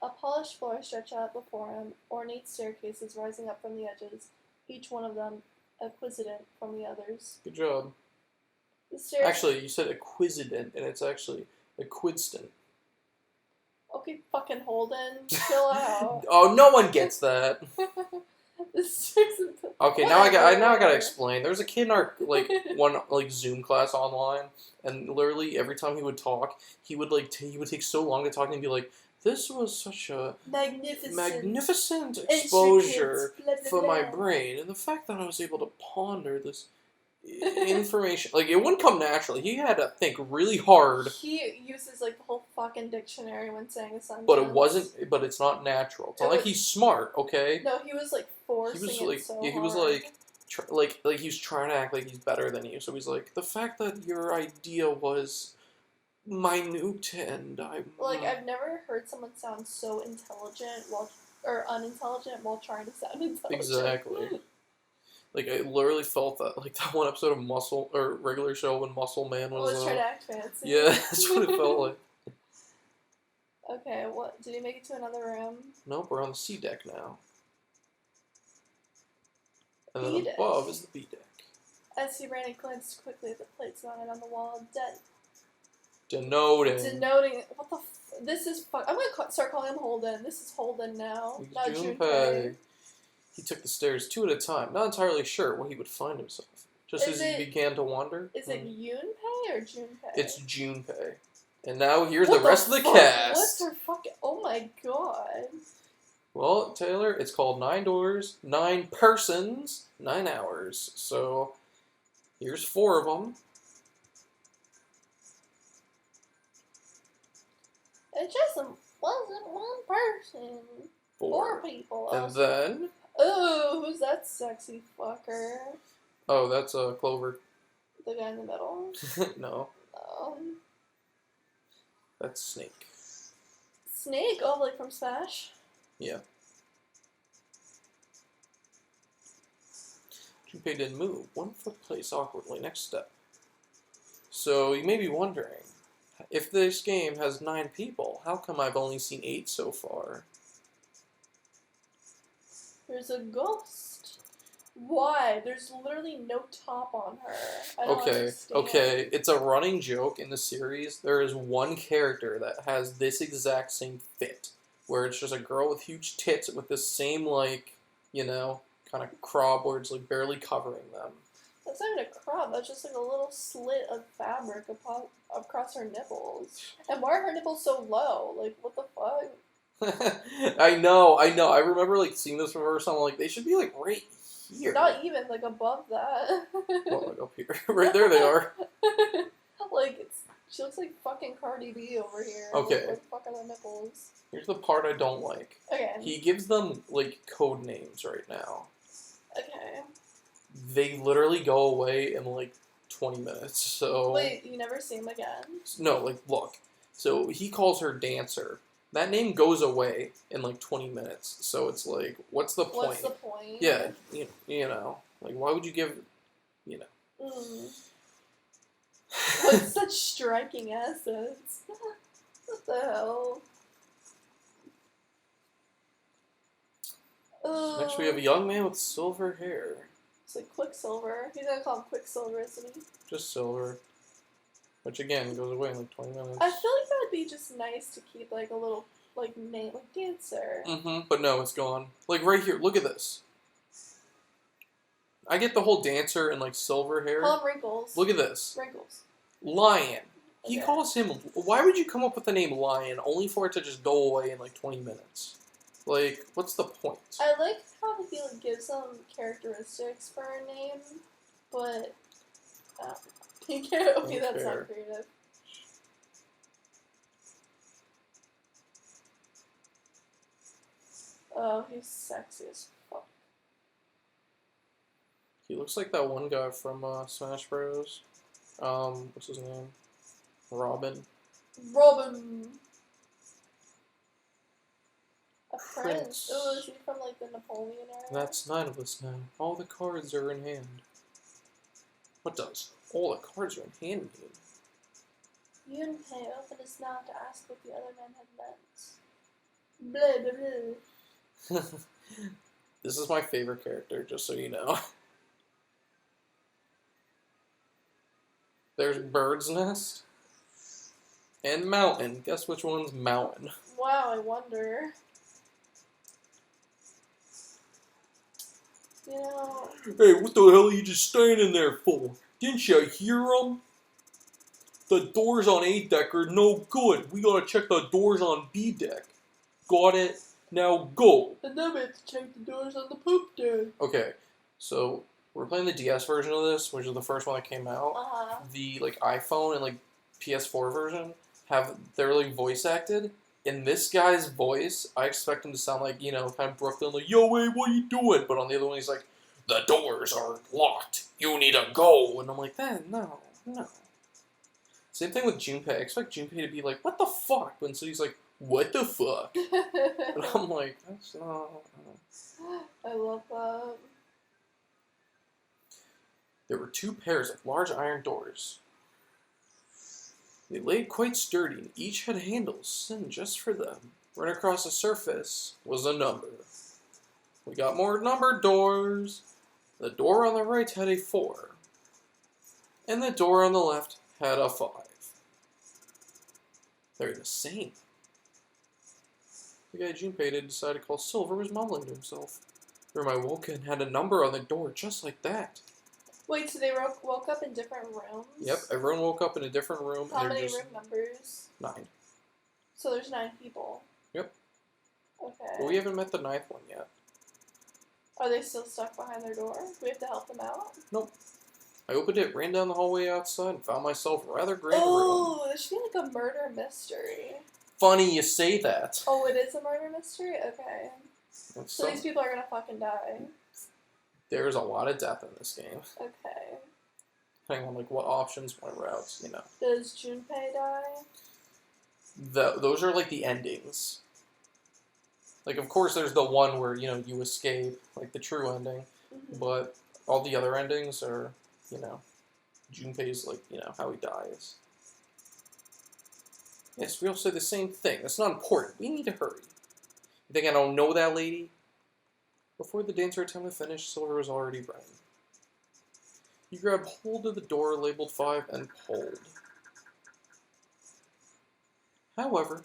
A polished floor stretched out before him, ornate staircases rising up from the edges, each one of them exquisite from the others. Good job. The stairs. Actually, you said exquisite, and it's actually equidstant. Okay, fucking Holden, chill out. Oh, no one gets that. The stairs. Okay, now I gotta explain. There was a kid in our Zoom class online, and literally every time he would talk, he would he would take so long to talk and be like, "This was such a magnificent exposure for my brain, and the fact that I was able to ponder this information, like, it wouldn't come naturally. He had to think really hard." He uses the whole fucking dictionary when saying a sentence. But it wasn't. But it's not natural. It's not like he's smart, okay? No, he was forcing it so hard. He was he was trying to act like he's better than you. So he's like, the fact that your idea was minute and I've never heard someone sound so intelligent or unintelligent while trying to sound intelligent. Exactly. I literally felt that, that one episode of Muscle, or Regular Show when Muscle Man was trying to act fancy. Yeah, that's what it felt like. Okay, what? Did he make it to another room? Nope, we're on the C deck now. And then above is the B deck. As he ran, he glanced quickly at the plates mounted on the wall. Denoting. What the this is I'm gonna start calling him Holden. This is Holden now. He's not Junpei. He took the stairs 2 at a time, not entirely sure where he would find himself. Just as he began to wander. Is it Yunpei or Junpei? It's Junpei. And now here's the rest of the cast. What's her fucking... Oh my god. Well, Taylor, it's called 9 Doors, 9 Persons, 9 Hours. So, here's 4 of them. It just wasn't one person. 4 people. And then... Oh, who's that sexy fucker? Oh, that's Clover. The guy in the middle? No. That's Snake. Snake? Oh, from Smash? Yeah. Junpei didn't move. 1 foot placed awkwardly. Next step. So, you may be wondering, if this game has 9 people, how come I've only seen 8 so far? There's a ghost. Why? There's literally no top on her. I don't understand. Okay. It's a running joke in the series. There is one character that has this exact same fit, where it's just a girl with huge tits with this same, kind of crop where it's, barely covering them. That's not even a crop. That's just, a little slit of fabric across her nipples. And why are her nipples so low? What the fuck? I know. I remember, seeing this for the first time. I'm like, they should be, right here. Not even, above that. Well, up here. Right there they are. She looks like fucking Cardi B over here. Okay. What the fuck are the nipples? Here's the part I don't like. Okay. He gives them, code names right now. Okay. They literally go away in, 20 minutes, so... Wait, you never see him again? No, look. So, he calls her Dancer. That name goes away in, 20 minutes, so it's what's the point? What's the point? Yeah, you know. Why would you give... With such striking assets. What the hell? Next we have a young man with silver hair. It's Quicksilver. He's gonna call him Quicksilver, isn't he? Just silver. Which again goes away in 20 minutes. I feel like that would be just nice to keep a little name, Dancer. But no, it's gone. Right here, look at this. I get the whole Dancer and silver hair. Call him Wrinkles. Look at this. Wrinkles. Lion. He calls him... Why would you come up with the name Lion only for it to just go away in 20 minutes? What's the point? I like how he gives them characteristics for a name, but... okay, that's not creative. Oh, he's sexy as fuck. He looks like that one guy from Smash Bros. What's his name? Robin. A prince. Oh, is he from the Napoleon era? That's 9 of us now. All the cards are in hand. What does all the cards are in hand mean? Yunpei opened his mouth to ask what the other men had meant. Blah, blah, blah. This is my favorite character, just so you know. There's Bird's Nest and Mountain. Guess which one's Mountain? Wow, I wonder. You know. Hey, what the hell are you just standing there for? Didn't you hear them? The doors on A deck are no good. We gotta check the doors on B deck. Got it? Now go. And then we have to check the doors on the poop deck. Okay, so we're playing the DS version of this, which is the first one that came out. The iPhone and PS4 version they're voice acted. In this guy's voice, I expect him to sound kind of Brooklyn, yo, hey, what are you doing? But on the other one, he's like, the doors are locked. You need to go. And I'm like, no. Same thing with Junpei. I expect Junpei to be like, what the fuck? But so he's like, what the fuck? And I'm like, that's not. I love that. There were 2 pairs of large iron doors. They lay quite sturdy, and each had handles set just for them. Right across the surface was a number. We got more numbered doors. The door on the right had a 4. And the door on the left had a 5. They're the same. The guy Junpei decided to call Silver was mumbling to himself. The room I woke in had a number on the door just like that. Wait, so they woke up in different rooms? Yep, everyone woke up in a different room. How many room numbers? 9. So there's 9 people. Yep. Okay. But we haven't met the 9th one yet. Are they still stuck behind their door? Do we have to help them out? Nope. I opened it, ran down the hallway outside, and found myself a rather grand room. Oh, there should be a murder mystery. Funny you say that. Oh, it is a murder mystery? Okay. So these people are gonna fucking die. There's a lot of death in this game. Okay. Depending on what options, what routes, Does Junpei die? Those are the endings. Of course, there's the one where you escape, the true ending. Mm-hmm. But all the other endings are, Junpei's how he dies. Yes, we all say the same thing. That's not important. We need to hurry. You think I don't know that, lady? Before the dancer attempt to finish, Silver was already running. He grabbed hold of the door labeled 5 and pulled. However,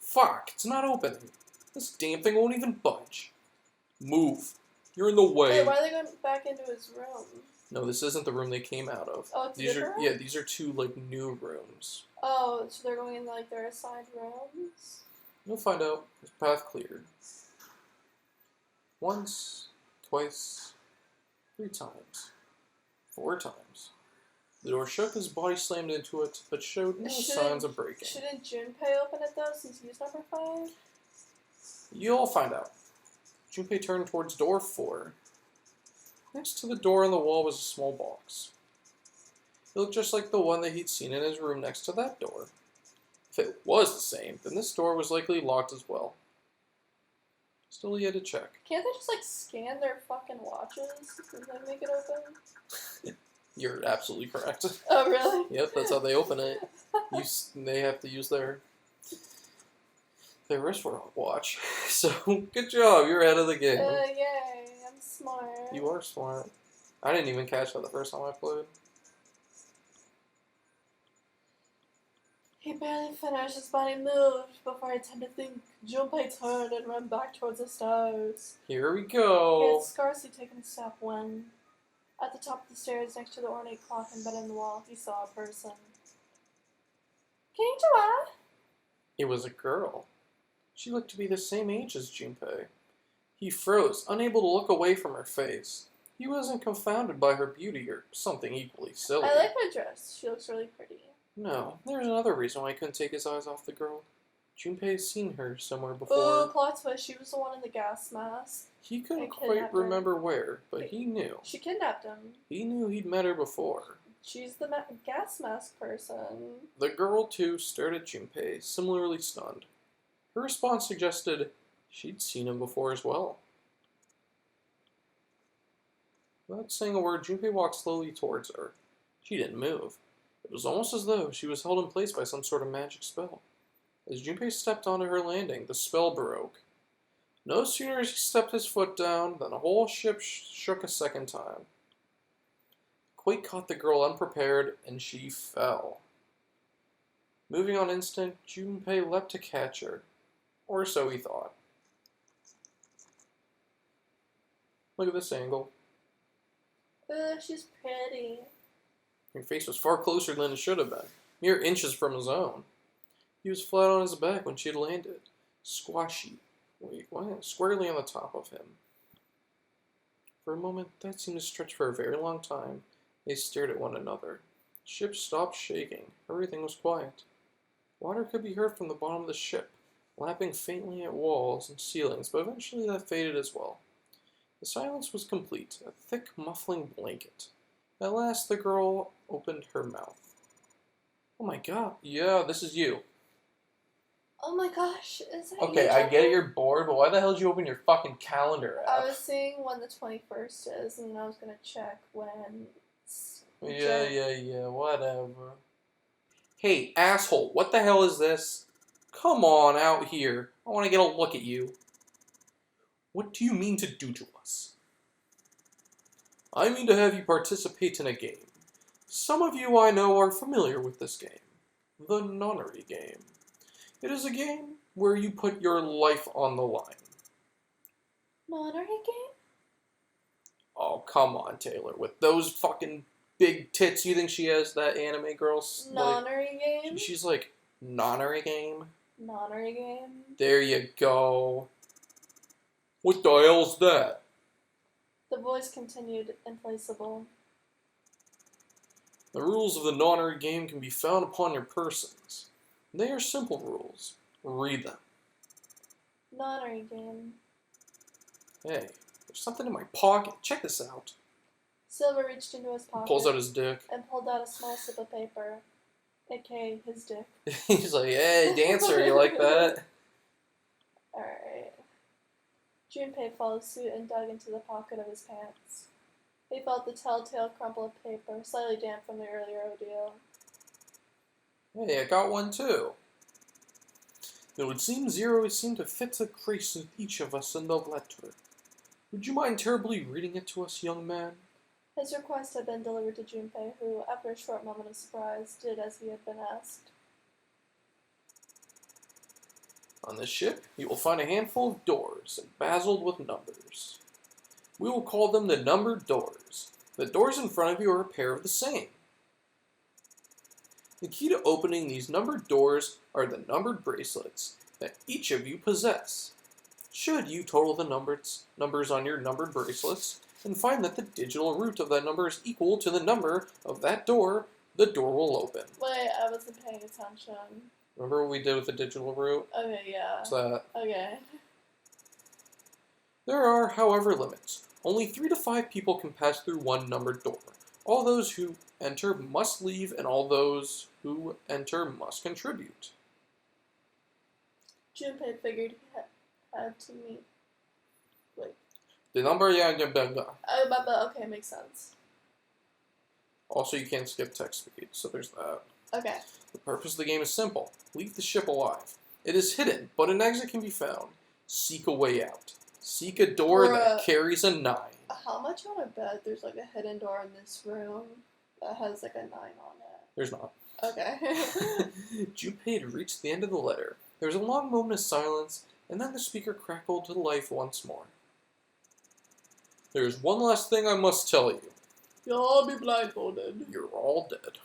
fuck, it's not opening. This damn thing won't even budge. Move. You're in the way. Wait, why are they going back into his room? No, this isn't the room they came out of. Oh, it's these different? are these are 2 new rooms. Oh, so they're going in their assigned rooms? You'll find out. His path cleared. Once, twice, 3 times, 4 times. The door shook, his body slammed into it, but showed no signs of breaking. Shouldn't Junpei open it though, since he's number 5? You'll find out. Junpei turned towards door 4. Next to the door on the wall was a small box. It looked just like the one that he'd seen in his room next to that door. If it was the same, then this door was likely locked as well. Still, he had to check. Can't they just scan their fucking watches and then make it open? You're absolutely correct. Oh, really? Yep, that's how they open it. They have to use their wristwatch. So, good job, you're ahead of the game. Yay, I'm smart. You are smart. I didn't even catch that the first time I played. He barely finished, his body moved before I had time to think. Junpei turned and ran back towards the stairs. Here we He go. had scarcely taken a step when, at the top of the stairs next to the ornate clock embedded in the wall, he saw a person. Konnichiwa! It was a girl. She looked to be the same age as Junpei. He froze, unable to look away from her face. He wasn't confounded by her beauty or something equally silly. I like her dress. She looks really pretty. No, there's another reason why he couldn't take his eyes off the girl. Junpei had seen her somewhere Ooh, before. plot twist. She was the one in the gas mask. He couldn't I quite kidnapped her. remember where, but he knew. She kidnapped him. He knew he'd met her before. She's the gas mask person. The girl, too, stared at Junpei, similarly stunned. Her response suggested she'd seen him before as well. Without saying a word, Junpei walked slowly towards her. She didn't move. It was almost as though she was held in place by some sort of magic spell. As Junpei stepped onto her landing, the spell broke. No sooner as he stepped his foot down than the whole ship shook a second time. Quake caught the girl unprepared, and she fell. Moving on instant, Junpei leapt to catch her. Or so he thought. Look at this angle. She's pretty. Her face was far closer than it should have been, mere inches from his own. He was flat on his back when she had landed, squashy, squarely on the top of him. For a moment, that seemed to stretch for a very long time. They stared at one another. The ship stopped shaking. Everything was quiet. Water could be heard from the bottom of the ship, lapping faintly at walls and ceilings, but eventually that faded as well. The silence was complete, a thick, muffling blanket. At last, the girl opened her mouth. Oh my god, yeah, this is you. Oh my gosh, is that Okay, you, I get it, Jeffrey? you're bored, but why the hell did you open your fucking calendar app? I was seeing when the 21st is, and I was gonna check when. Yeah, whatever. Hey, asshole, what the hell is this? Come on out here. I want to get a look at you. What do you mean to do to us? I mean to have you participate in a game. Some of you I know are familiar with this game. The Nonary game. It is a game where you put your life on the line. Nonary game? Oh, come on, Taylor. With those fucking big tits, you think she has that anime girl's Nonary game? She's like, Nonary game? Nonary game? There you go. What the hell's that? The voice continued, inflexible. The rules of the Nonary game can be found upon your persons. They are simple rules. Read them. Nonary game. Hey, there's something in my pocket. Check this out. Silver reached into his pocket Pulls out his dick. and pulled out a small slip of paper, aka his dick. He's like, hey, dancer, you like that? Alright. Junpei followed suit and dug into the pocket of his pants. He felt the telltale crumple of paper, slightly damp from the earlier ordeal. Hey, I got one too. It would seem Zero seemed to fit the crease of each of us in the letter. Would you mind terribly reading it to us, young man? His request had been delivered to Junpei, who, after a short moment of surprise, did as he had been asked. On this ship, you will find a handful of doors, embezzled with numbers. We will call them the numbered doors. The doors in front of you are a pair of the same. The key to opening these numbered doors are the numbered bracelets that each of you possess. Should you total the numbers on your numbered bracelets and find that the digital root of that number is equal to the number of that door, the door will open. Wait, I wasn't paying attention. Remember what we did with the digital root? Okay, yeah. What's that? Okay. There are, however, limits. Only 3 to 5 people can pass through one numbered door. All those who enter must leave, and all those who enter must contribute. Junpei figured he had to meet. Wait. The number, Oh, but okay, makes sense. Also, you can't skip text speed, so there's that. Okay. The purpose of the game is simple. Leave the ship alive. It is hidden, but an exit can be found. Seek a way out. Seek a door that carries a 9. How much on a bet there's like a hidden door in this room that has like a 9 on it? There's not. Okay. Junpei had reached the end of the letter. There was a long moment of silence, and then the speaker crackled to life once more. There is one last thing I must tell you. You'll all be blindfolded. You're all dead.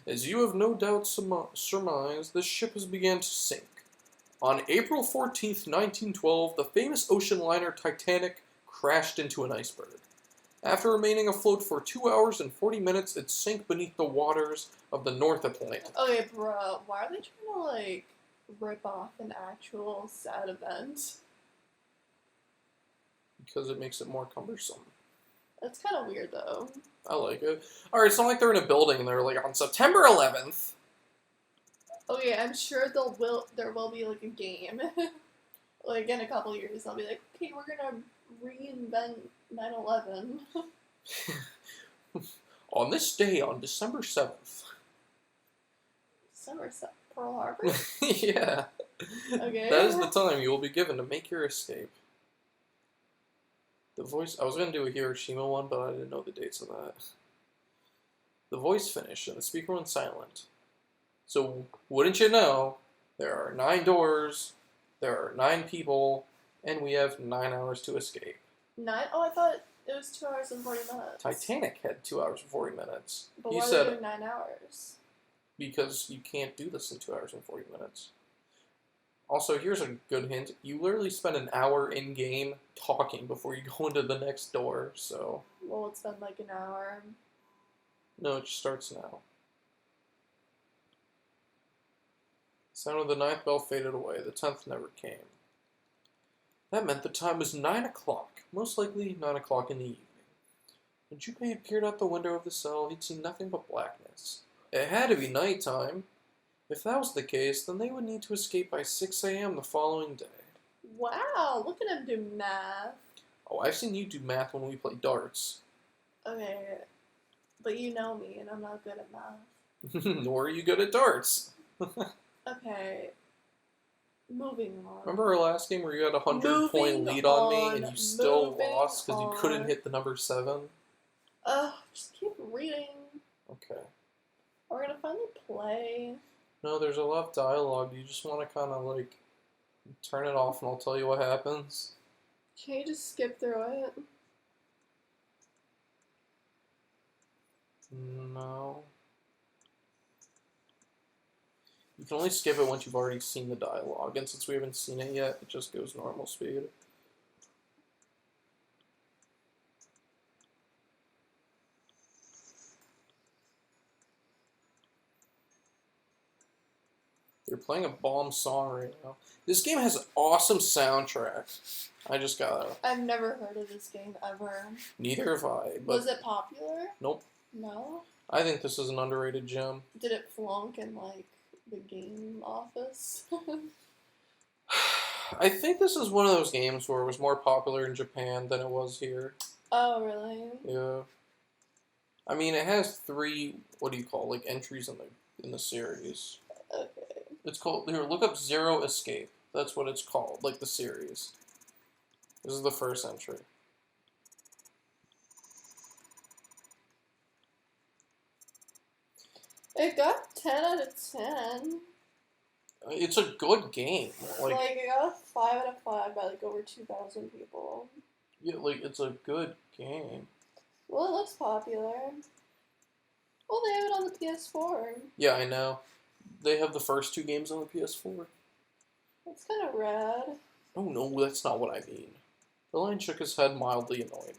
As you have no doubt surmised, the ship has begun to sink. On April 14th, 1912, the famous ocean liner Titanic crashed into an iceberg. After remaining afloat for 2 hours and 40 minutes, it sank beneath the waters of the North Atlantic. Okay, bro, why are they trying to like rip off an actual sad event? Because it makes it more cumbersome. That's kind of weird though. I like it. Alright, it's not like they're in a building and they're like, on September 11th. Okay, I'm sure there will be like a game. Like in a couple years, they'll be like, okay, we're gonna reinvent 9/11. On this day, on December 7th. Summer stuff. Pearl Harbor? Yeah. Okay. That is the time you will be given to make your escape. The voice. I was going to do a Hiroshima one, but I didn't know the dates of that. The voice finished, and the speaker went silent. So, wouldn't you know, there are 9 doors, there are 9 people, and we have 9 hours to escape. 9? Oh, I thought it was 2 hours and 40 minutes. Titanic had 2 hours and 40 minutes. But He why said, were there 9 hours? because you can't do this in 2 hours and 40 minutes. Also, here's a good hint. You literally spend an hour in-game talking before you go into the next door, so... Well, it's been like an hour. No, it just starts now. Sound of the 9th bell faded away. The 10th never came. That meant the time was 9 o'clock. Most likely 9 o'clock in the evening. When Junpei had peered out the window of the cell, he'd seen nothing but blackness. It had to be nighttime. If that was the case, then they would need to escape by 6 a.m. the following day. Wow, look at him do math. Oh, I've seen you do math when we play darts. Okay, but you know me, and I'm not good at math. Nor are you good at darts. Okay, moving on. Remember our last game where you had a 100-point Moving lead on me and on, you still moving lost because you couldn't on. hit the number 7? Just keep reading. Okay. We're gonna finally play. No, there's a lot of dialogue. You just want to kind of like turn it off and I'll tell you what happens. Can you just skip through it? No. You can only skip it once you've already seen the dialogue, and since we haven't seen it yet, it just goes normal speed. They're playing a bomb song right now. This game has an awesome soundtrack. I just gotta... I've never heard of this game ever. Neither have I, but... Was it popular? Nope. No? I think this is an underrated gem. Did it flunk in, like, the game office? I think this is one of those games where it was more popular in Japan than it was here. Oh, really? Yeah. I mean, it has 3, what do you call, like, entries in the series. Okay. It's called, here, look up Zero Escape. That's what it's called, like the series. This is the first entry. It got 10 out of 10. It's a good game. Like, it got a 5 out of 5 by, like, over 2,000 people. Yeah, like, it's a good game. Well, it looks popular. Well, they have it on the PS4. Yeah, I know. They have the first 2 games on the PS4. That's kind of rad. Oh no, that's not what I mean. The lion shook his head, mildly annoyed.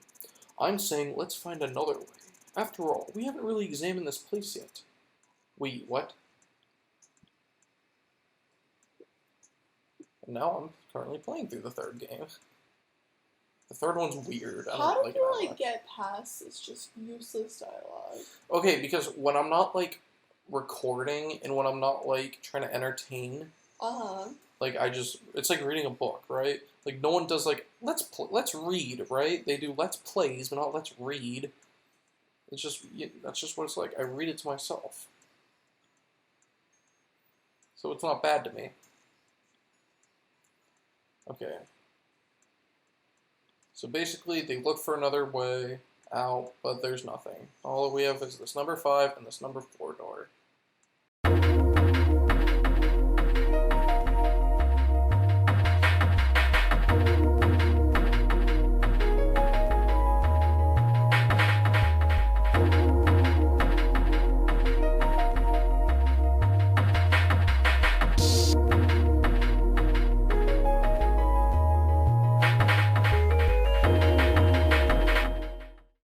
I'm saying let's find another way. After all, we haven't really examined this place yet. Wait, what? And now I'm currently playing through the 3rd game. The 3rd one's weird. I How don't do like you, it that like, much. get past this just useless dialogue? Okay, because when I'm not, like, recording and when I'm not, like, trying to entertain, Uh-huh. like, it's like reading a book, right? Like, no one does, like, let's read, right? They do let's plays, but not let's read. It's just, that's just what it's like. I read it to myself. So it's not bad to me. Okay. So basically, they look for another way out, but there's nothing. All we have is this number 5 and this number 4 door.